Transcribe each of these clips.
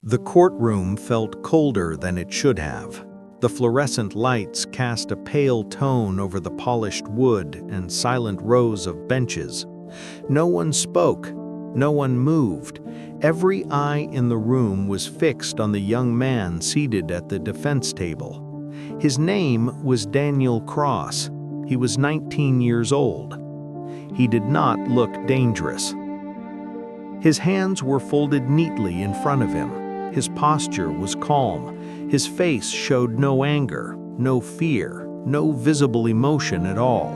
The courtroom felt colder than it should have. The fluorescent lights cast a pale tone over the polished wood and silent rows of benches. No one spoke. No one moved. Every eye in the room was fixed on the young man seated at the defense table. His name was Daniel Cross. He was 19 years old. He did not look dangerous. His hands were folded neatly in front of him. His posture was calm. His face showed no anger, no fear, no visible emotion at all.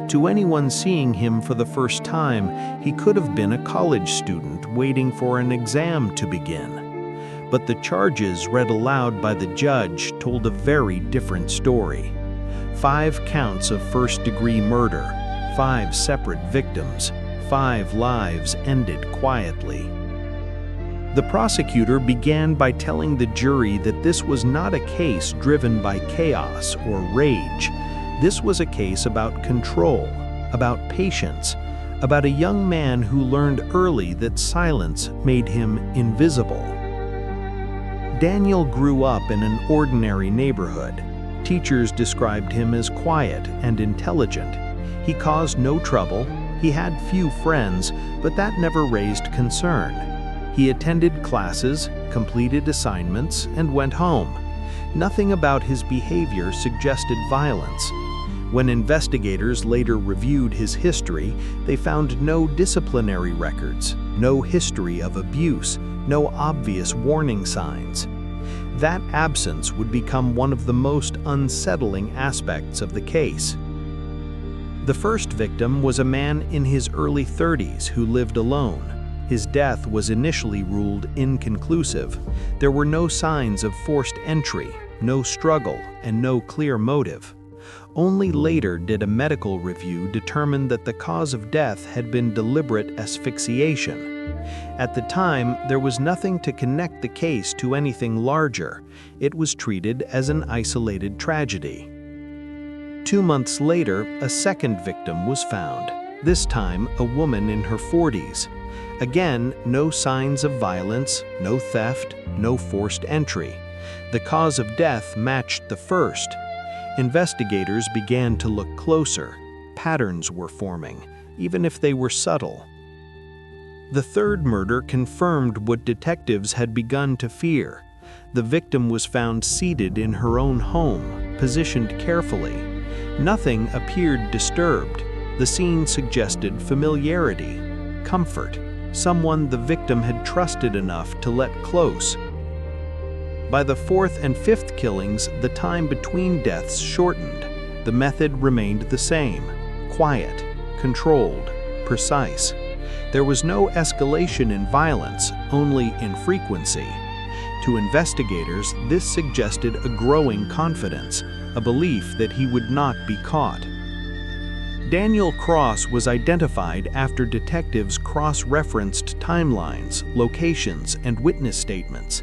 To anyone seeing him for the first time, he could have been a college student waiting for an exam to begin. But the charges read aloud by the judge told a very different story. 5 counts of first-degree murder, 5 separate victims, 5 lives ended quietly. The prosecutor began by telling the jury that this was not a case driven by chaos or rage. This was a case about control, about patience, about a young man who learned early that silence made him invisible. Daniel grew up in an ordinary neighborhood. Teachers described him as quiet and intelligent. He caused no trouble, he had few friends, but that never raised concern. He attended classes, completed assignments, and went home. Nothing about his behavior suggested violence. When investigators later reviewed his history, they found no disciplinary records, no history of abuse, no obvious warning signs. That absence would become one of the most unsettling aspects of the case. The first victim was a man in his early 30s who lived alone. His death was initially ruled inconclusive. There were no signs of forced entry, no struggle, and no clear motive. Only later did a medical review determine that the cause of death had been deliberate asphyxiation. At the time, there was nothing to connect the case to anything larger. It was treated as an isolated tragedy. 2 months later, a second victim was found, this time a woman in her 40s. Again, no signs of violence, no theft, no forced entry. The cause of death matched the first. Investigators began to look closer. Patterns were forming, even if they were subtle. The third murder confirmed what detectives had begun to fear. The victim was found seated in her own home, positioned carefully. Nothing appeared disturbed. The scene suggested familiarity, comfort, someone the victim had trusted enough to let close. By the 4th and 5th killings, the time between deaths shortened. The method remained the same: quiet, controlled, precise. There was no escalation in violence, only in frequency. To investigators, this suggested a growing confidence, a belief that he would not be caught. Daniel Cross was identified after detectives cross-referenced timelines, locations, and witness statements.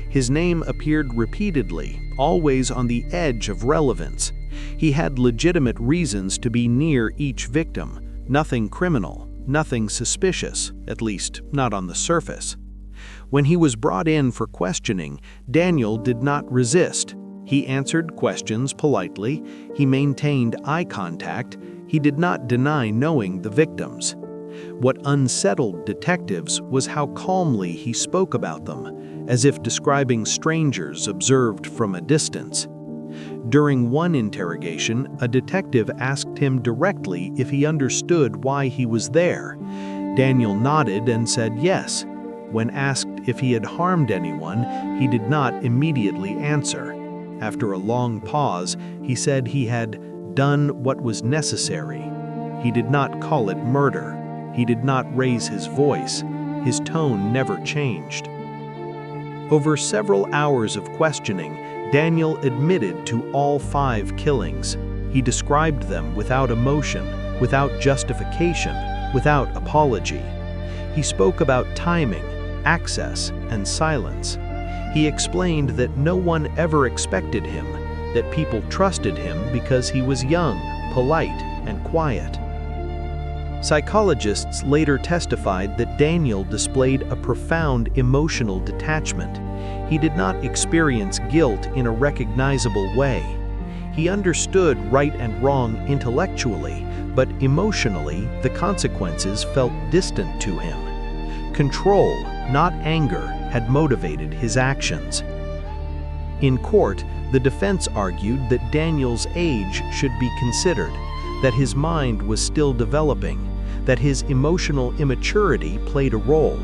His name appeared repeatedly, always on the edge of relevance. He had legitimate reasons to be near each victim, nothing criminal, nothing suspicious, at least not on the surface. When he was brought in for questioning, Daniel did not resist. He answered questions politely, he maintained eye contact, he did not deny knowing the victims. What unsettled detectives was how calmly he spoke about them, as if describing strangers observed from a distance. During one interrogation, a detective asked him directly if he understood why he was there. Daniel nodded and said yes. When asked if he had harmed anyone, he did not immediately answer. After a long pause, he said he had done what was necessary. He did not call it murder. He did not raise his voice. His tone never changed. Over several hours of questioning, Daniel admitted to all 5 killings. He described them without emotion, without justification, without apology. He spoke about timing, access, and silence. He explained that no one ever expected him, that people trusted him because he was young, polite, and quiet. Psychologists later testified that Daniel displayed a profound emotional detachment. He did not experience guilt in a recognizable way. He understood right and wrong intellectually, but emotionally, the consequences felt distant to him. Control, not anger, had motivated his actions. In court, the defense argued that Daniel's age should be considered, that his mind was still developing, that his emotional immaturity played a role.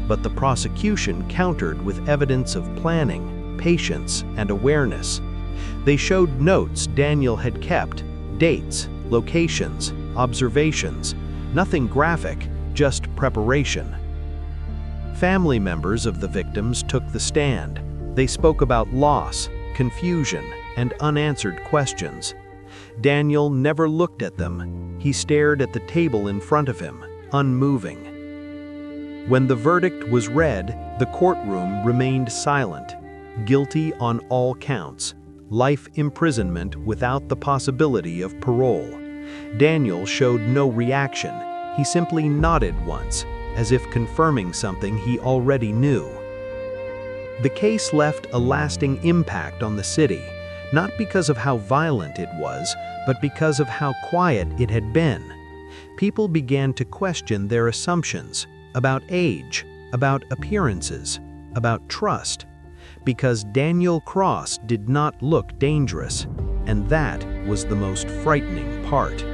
But the prosecution countered with evidence of planning, patience, and awareness. They showed notes Daniel had kept, dates, locations, observations, nothing graphic, just preparation. Family members of the victims took the stand. They spoke about loss, confusion, and unanswered questions. Daniel never looked at them. He stared at the table in front of him, unmoving. When the verdict was read, the courtroom remained silent. Guilty on all counts. Life imprisonment without the possibility of parole. Daniel showed no reaction. He simply nodded once, as if confirming something he already knew. The case left a lasting impact on the city, not because of how violent it was, but because of how quiet it had been. People began to question their assumptions about age, about appearances, about trust, because Daniel Cross did not look dangerous, and that was the most frightening part.